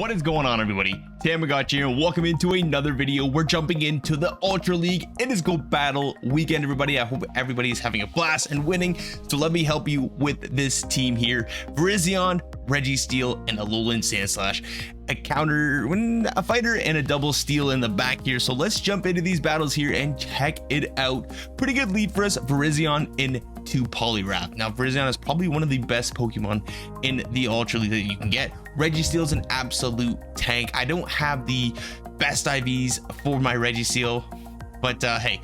What is going on, everybody? Thammagotcha here, and welcome into another video. We're jumping into the Ultra League. It is Go Battle Weekend, everybody. I hope everybody is having a blast and winning. So let me help you with this team here. Virizion, Registeel, and Alolan Sandslash. A fighter and a double steal in the back here. So let's jump into these battles here and check it out. Pretty good lead for us. Virizion into Poliwrath. Now Virizion is probably one of the best Pokemon in the Ultra League that you can get. Registeel is an absolute tank. I don't have the best IVs for my Registeel, but hey,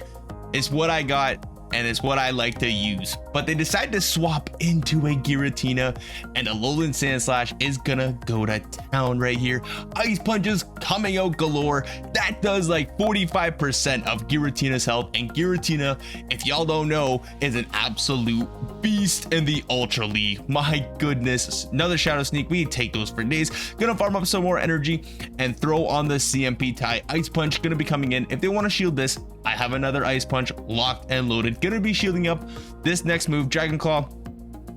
it's what I got and it's what I like to use. But they decided to swap into a Giratina, and Alolan Sandslash is gonna go to town right here. Ice punches coming out galore. That does like 45% of Giratina's health, and Giratina, if y'all don't know, is an absolute beast in the Ultra League. My goodness. Another Shadow Sneak. We take those for days. Gonna farm up some more energy and throw on the CMP tie. Ice punch gonna be coming in. If they want to shield this, I have another Ice Punch locked and loaded. Gonna be shielding up this next move. Dragon Claw,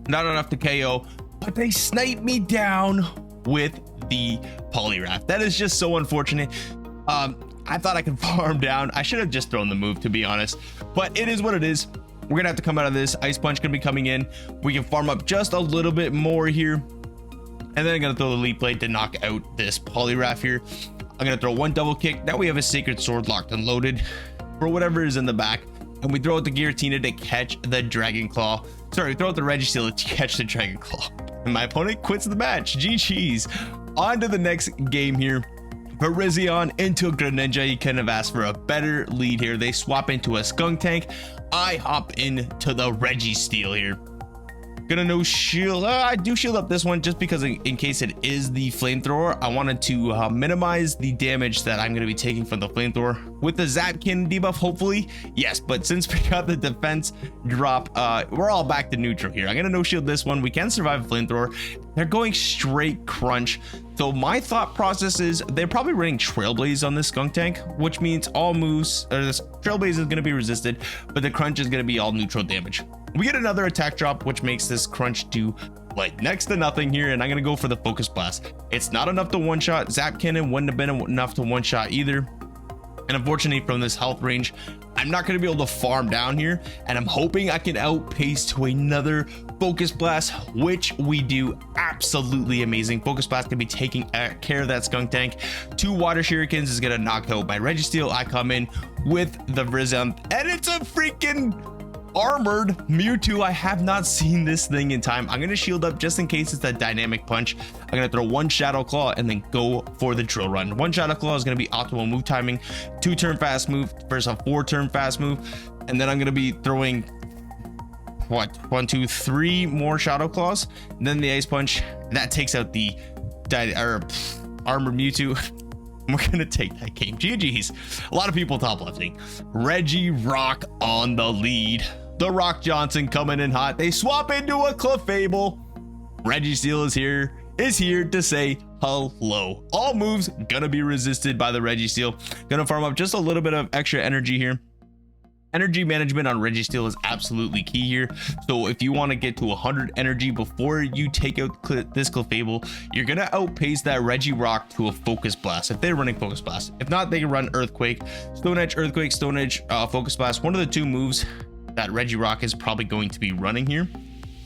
not enough to KO, but they snipe me down with the Poliwrath. That is just so unfortunate. I thought I could farm down. I should have just thrown the move, to be honest, but it is what it is. We're gonna have to come out of this. Ice Punch gonna be coming in. We can farm up just a little bit more here, and then I'm gonna throw the Leaf Blade to knock out this Poliwrath here. I'm gonna throw one double kick. Now we have a Sacred Sword locked and loaded for whatever is in the back, and we throw out the Giratina to catch the Dragon Claw. Sorry, throw out the Registeel to catch the Dragon Claw, and my opponent quits the match. GG's. On to the next game here. Virizion into a Greninja. You couldn't have asked for a better lead here. They swap into a Skunk Tank. I hop into the Registeel here. Gonna no shield. I do shield up this one just because in case it is the flamethrower, I wanted to minimize the damage that I'm gonna be taking from the flamethrower with the Zapkin debuff, hopefully. Yes, but since we got the defense drop, we're all back to neutral here. I'm gonna no shield this one. We can survive a flamethrower. They're going straight crunch. So my thought process is they're probably running Trailblaze on this Skunk Tank, which means all moves, or this Trailblaze is gonna be resisted, but the crunch is gonna be all neutral damage. We get another attack drop, which makes this crunch do like next to nothing here, and I'm gonna go for the Focus Blast. It's not enough to one-shot Zapkin, and wouldn't have been enough to one-shot either. And unfortunately, from this health range, I'm not gonna be able to farm down here, and I'm hoping I can outpace to another Focus Blast, which we do. Absolutely amazing. Focus Blast can be taking care of that Skunk Tank. 2 Water Shurikens is gonna knock out my Registeel. I come in with the Virizion, and it's a freaking armored Mewtwo. I have not seen this thing in time. I'm gonna shield up just in case it's that dynamic punch. I'm gonna throw one Shadow Claw and then go for the Drill Run. One Shadow Claw is gonna be optimal move timing, 2-turn fast move versus a 4-turn fast move, and then I'm gonna be throwing what, 1, 2, 3 more Shadow Claws, and then the Ice Punch that takes out the armored Mewtwo. We're gonna take that game. GG's. A lot of people top lefting. Regirock on the lead. The Rock Johnson coming in hot. They swap into a Clefable. Registeel is here to say hello. All moves gonna be resisted by the Registeel. Gonna farm up just a little bit of extra energy here. Energy management on Registeel is absolutely key here. So if you want to get to 100 energy before you take out this Clefable, you're gonna outpace that Regirock to a Focus Blast if they're running Focus Blast. If not, they can run Earthquake, Stone Edge, Earthquake, Stone Edge, Focus Blast. One of the 2 moves that Regirock is probably going to be running here.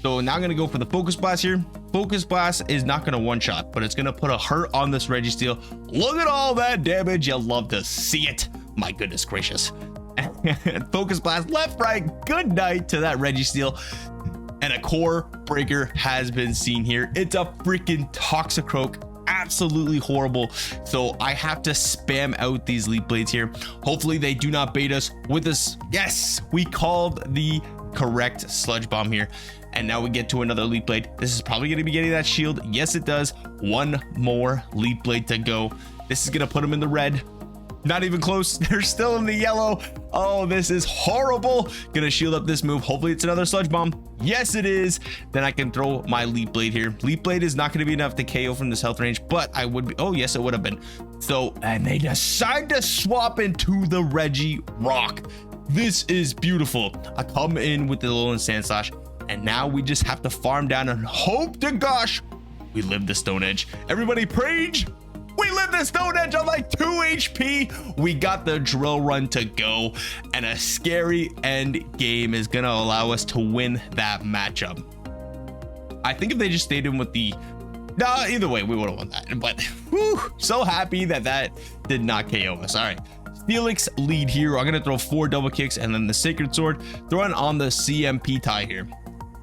So now I'm gonna go for the Focus Blast here. Focus Blast is not gonna one-shot, but it's gonna put a hurt on this Registeel. Look at all that damage. You'll love to see it. My goodness gracious. Focus Blast left, right. Good night to that Registeel, and a core breaker has been seen here. It's a freaking Toxicroak, absolutely horrible. So I have to spam out these Leaf Blades here. Hopefully they do not bait us with this. Yes, we called the correct Sludge Bomb here, and now we get to another Leaf Blade. This is probably going to be getting that shield. Yes, it does. One more Leaf Blade to go. This is going to put them in the red. Not even close. They're still in the yellow. Oh, this is horrible. Gonna shield up this move. Hopefully it's another Sludge Bomb. Yes, it is. Then I can throw my Leaf Blade here. Leaf Blade is not gonna be enough to KO from this health range, but I would be. Oh, yes, it would have been. So, and they decide to swap into the Regirock. This is beautiful. I come in with the Alolan Sandslash, and now we just have to farm down and hope to gosh we live the Stone Edge. Everybody, Prage. We lit the Stone Edge on like 2 HP. We got the drill run to go, and a scary end game is gonna allow us to win that matchup. I think if they just stayed in with the either way we would have won that, but whew, so happy that that did not KO us. All right, Felix lead here. I'm gonna throw 4 double kicks and then the Sacred Sword, throwing on the CMP tie here.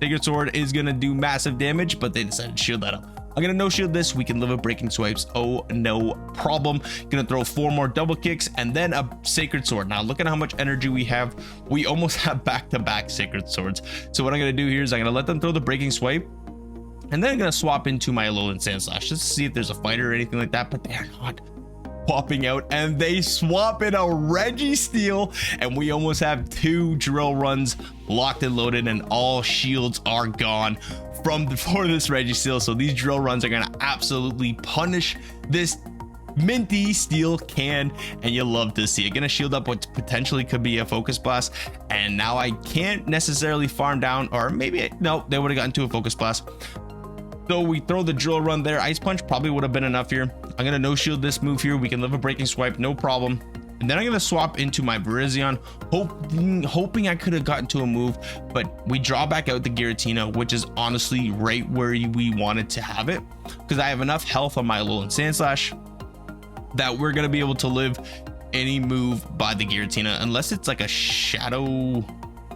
Sacred Sword is gonna do massive damage, but they decided to shield that up. I'm gonna no shield this. We can live with breaking swipes. Oh, no problem. Gonna throw 4 more double kicks and then a Sacred Sword. Now look at how much energy we have. We almost have back-to-back Sacred Swords. So what I'm gonna do here is I'm gonna let them throw the breaking swipe, and then I'm gonna swap into my Alolan Sandslash just to see if there's a fighter or anything like that, but they're not popping out, and they swap in a Registeel, and we almost have 2 drill runs locked and loaded, and all shields are gone for this Registeel. So these drill runs are gonna absolutely punish this minty steel can, and you'll love to see it. Gonna shield up what potentially could be a Focus Blast, and now I can't necessarily farm down, or maybe no, they would have gotten to a Focus Blast. So we throw the drill run there. Ice Punch probably would have been enough here. I'm gonna no shield this move here. We can live a breaking swipe, no problem. And then I'm gonna swap into my Virizion, hoping I could have gotten to a move, but we draw back out the Giratina, which is honestly right where we wanted to have it, because I have enough health on my Alolan Sandslash that we're gonna be able to live any move by the Giratina, unless it's like a Shadow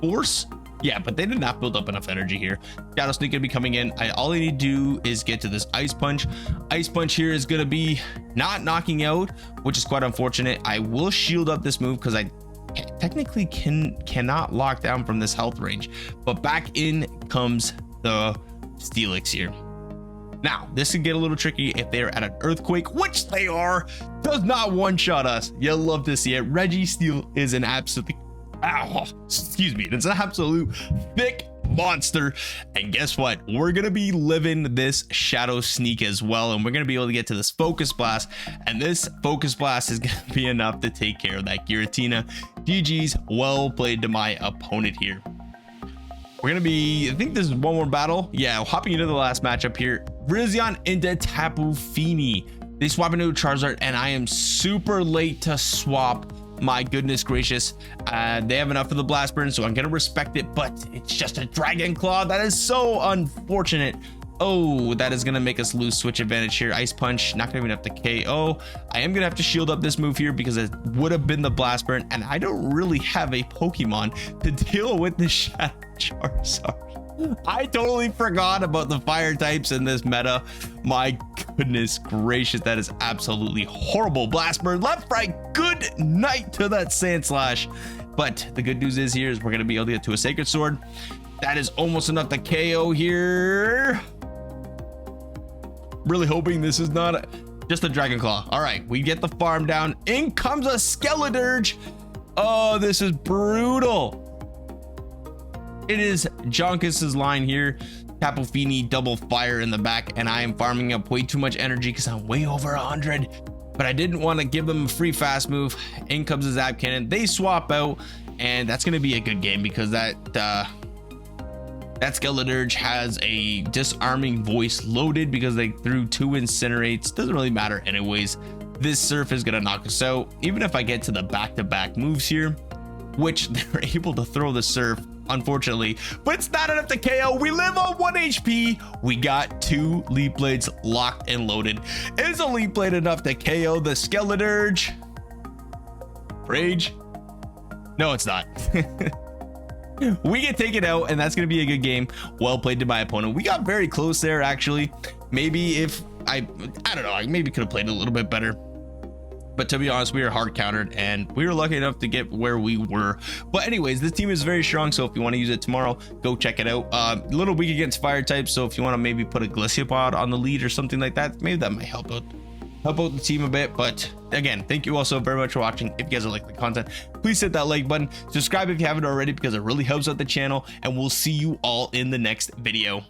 Force. Yeah, but they did not build up enough energy here. Shadow Sneak gonna be coming in. All I need to do is get to this Ice Punch. Ice Punch here is gonna be not knocking out, which is quite unfortunate. I will shield up this move because I technically cannot lock down from this health range, but back in comes the Steelix here. Now this can get a little tricky if they're at an Earthquake, which they are. Does not one-shot us. You'll love to see it. Registeel is an absolutely excuse me, it's an absolute thick monster, and guess what, we're gonna be living this Shadow Sneak as well, and we're gonna be able to get to this Focus Blast, and this Focus Blast is gonna be enough to take care of that Giratina. GG's, well played to my opponent here. We're gonna be, I think this is one more battle. Yeah, hopping into the last matchup here. Virizion into Tapu Fini. They swap into Charizard, and I am super late to swap. My goodness gracious, they have enough of the Blast Burn, so I'm gonna respect it, but it's just a Dragon Claw. That is so unfortunate. Oh, that is gonna make us lose switch advantage here. Ice Punch, not gonna be enough to KO. I am gonna have to shield up this move here because it would have been the Blast Burn, and I don't really have a Pokemon to deal with the Shadow Charizard. I totally forgot about the fire types in this meta. My goodness gracious, that is absolutely horrible. Blast Burn, left, right, good night to that Sandslash. But the good news is here is we're gonna be able to get to a Sacred Sword. That is almost enough to KO here. Really hoping this is not just a Dragon Claw. All right, we get the farm down. In comes a Skeledirge. Oh, this is brutal. It is Jonkus's line here. Tapu Fini double fire in the back, and I am farming up way too much energy because I'm way over 100. But I didn't want to give them a free fast move. In comes the Zap Cannon. They swap out, and that's going to be a good game because that Skeledirge has a disarming voice loaded because they threw 2 Incinerates. Doesn't really matter anyways. This Surf is going to knock us out. Even if I get to the back-to-back moves here, which they're able to throw the Surf, unfortunately, but it's not enough to KO. We live on 1 HP. We got 2 Leaf Blades locked and loaded. Is a Leaf Blade enough to KO the Skeledirge? Rage? No, it's not. We get taken out, and that's going to be a good game. Well played to my opponent. We got very close there, actually. Maybe if I don't know, I maybe could have played a little bit better. But to be honest, we were hard countered, and we were lucky enough to get where we were. But anyways, this team is very strong, so if you want to use it tomorrow, go check it out. A little weak against fire types, so if you want to maybe put a Glaciopod on the lead or something like that, maybe that might help out the team a bit. But again, thank you all so very much for watching. If you guys are liking the content, please hit that like button, subscribe if you haven't already because it really helps out the channel, and we'll see you all in the next video.